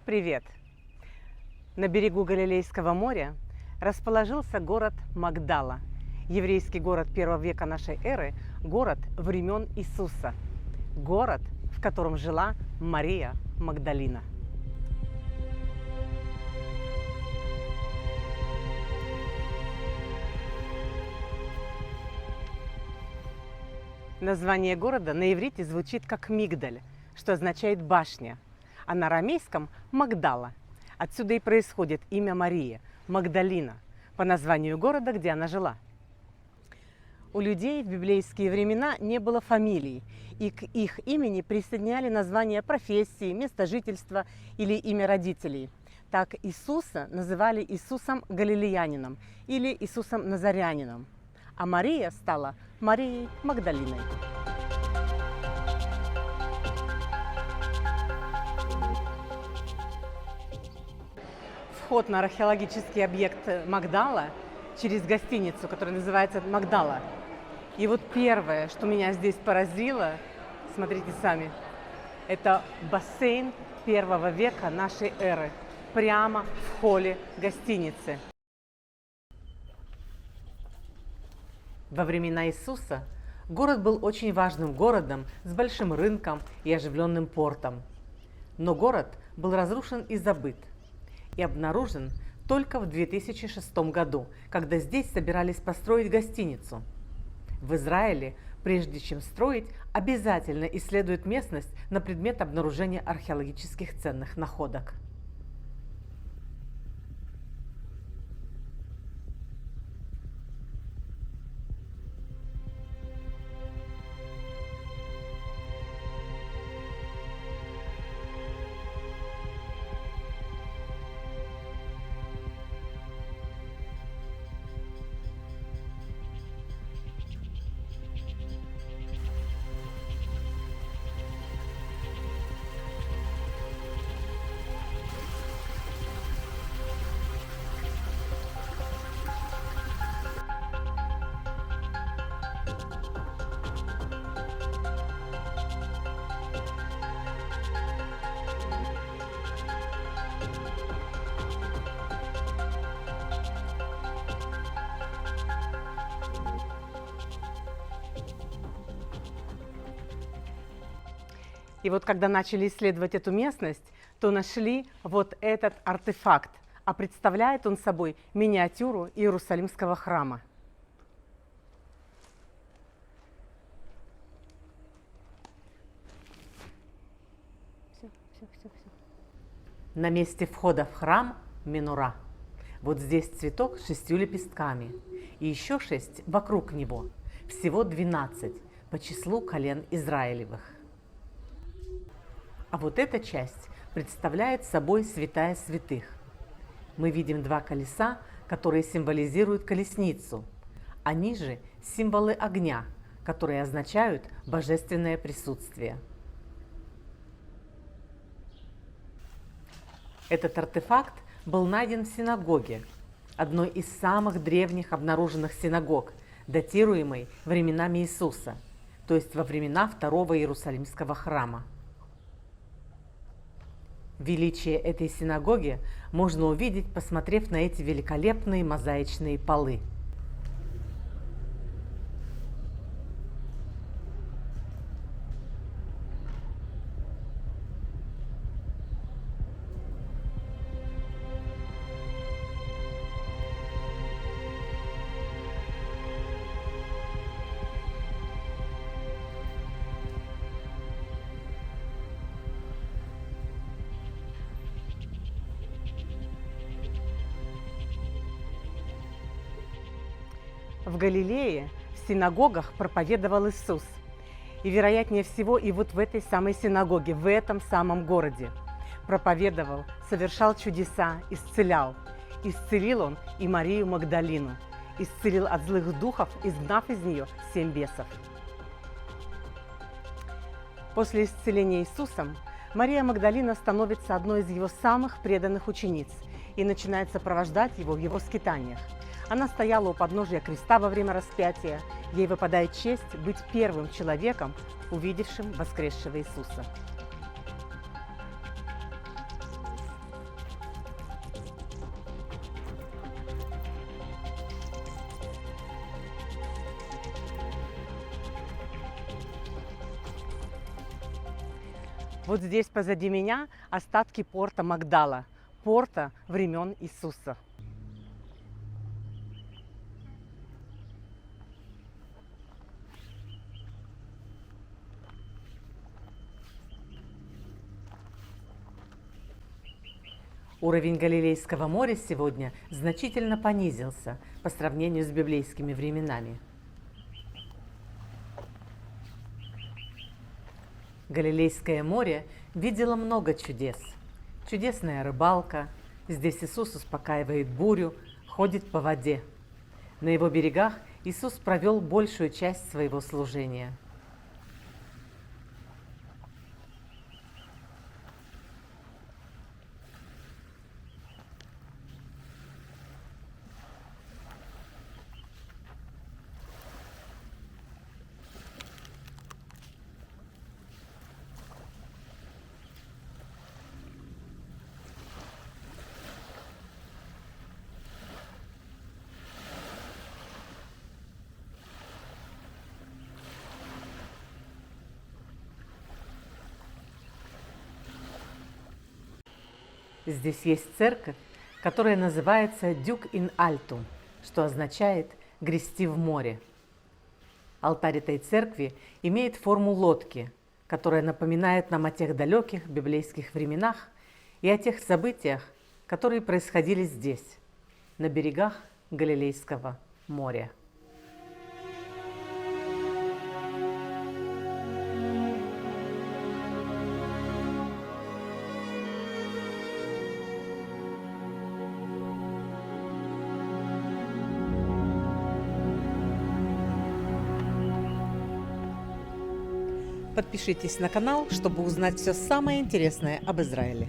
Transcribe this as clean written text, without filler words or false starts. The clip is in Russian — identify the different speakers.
Speaker 1: Привет! На берегу Галилейского моря расположился город Магдала, еврейский город первого века нашей эры, город времен Иисуса, город, в котором жила Мария Магдалина. Название города на иврите звучит как Мигдаль, что означает башня, а на арамейском – Магдала. Отсюда и происходит имя Марии – Магдалина, по названию города, где она жила. У людей в библейские времена не было фамилий, и к их имени присоединяли названия профессии, место жительства или имя родителей. Так Иисуса называли Иисусом Галилеянином или Иисусом Назарянином, а Мария стала Марией Магдалиной. Вход на археологический объект Магдала через гостиницу, которая называется Магдала. И вот первое, что меня здесь поразило, смотрите сами, это бассейн первого века нашей эры, прямо в холле гостиницы. Во времена Иисуса город был очень важным городом с большим рынком и оживленным портом. Но город был разрушен и забыт, и обнаружен только в 2006 году, когда здесь собирались построить гостиницу. В Израиле, прежде чем строить, обязательно исследуют местность на предмет обнаружения археологических ценных находок. И вот когда начали исследовать эту местность, то нашли вот этот артефакт, а представляет он собой миниатюру Иерусалимского храма. На месте входа в храм минура. Вот здесь цветок с 6 лепестками, и еще 6 вокруг него, всего 12 по числу колен Израилевых. А вот эта часть представляет собой святая святых. Мы видим 2 колеса, которые символизируют колесницу. Они же символы огня, которые означают божественное присутствие. Этот артефакт был найден в синагоге, одной из самых древних обнаруженных синагог, датируемой временами Иисуса, то есть во времена Второго Иерусалимского храма. Величие этой синагоги можно увидеть, посмотрев на эти великолепные мозаичные полы. В Галилее в синагогах проповедовал Иисус. И, вероятнее всего, и вот в этой самой синагоге, в этом самом городе проповедовал, совершал чудеса, исцелял. Исцелил он и Марию Магдалину, исцелил от злых духов, изгнав из нее 7 бесов. После исцеления Иисусом Мария Магдалина становится одной из его самых преданных учениц и начинает сопровождать его в его скитаниях. Она стояла у подножия креста во время распятия. Ей выпадает честь быть первым человеком, увидевшим воскресшего Иисуса. Вот здесь позади меня остатки порта Магдала, порта времен Иисуса. Уровень Галилейского моря сегодня значительно понизился по сравнению с библейскими временами. Галилейское море видело много чудес. Чудесная рыбалка, здесь Иисус успокаивает бурю, ходит по воде. На его берегах Иисус провел большую часть своего служения. Здесь есть церковь, которая называется «Дюк ин Альтум», что означает «грести в море». Алтарь этой церкви имеет форму лодки, которая напоминает нам о тех далеких библейских временах и о тех событиях, которые происходили здесь, на берегах Галилейского моря. Подпишитесь на канал, чтобы узнать все самое интересное об Израиле.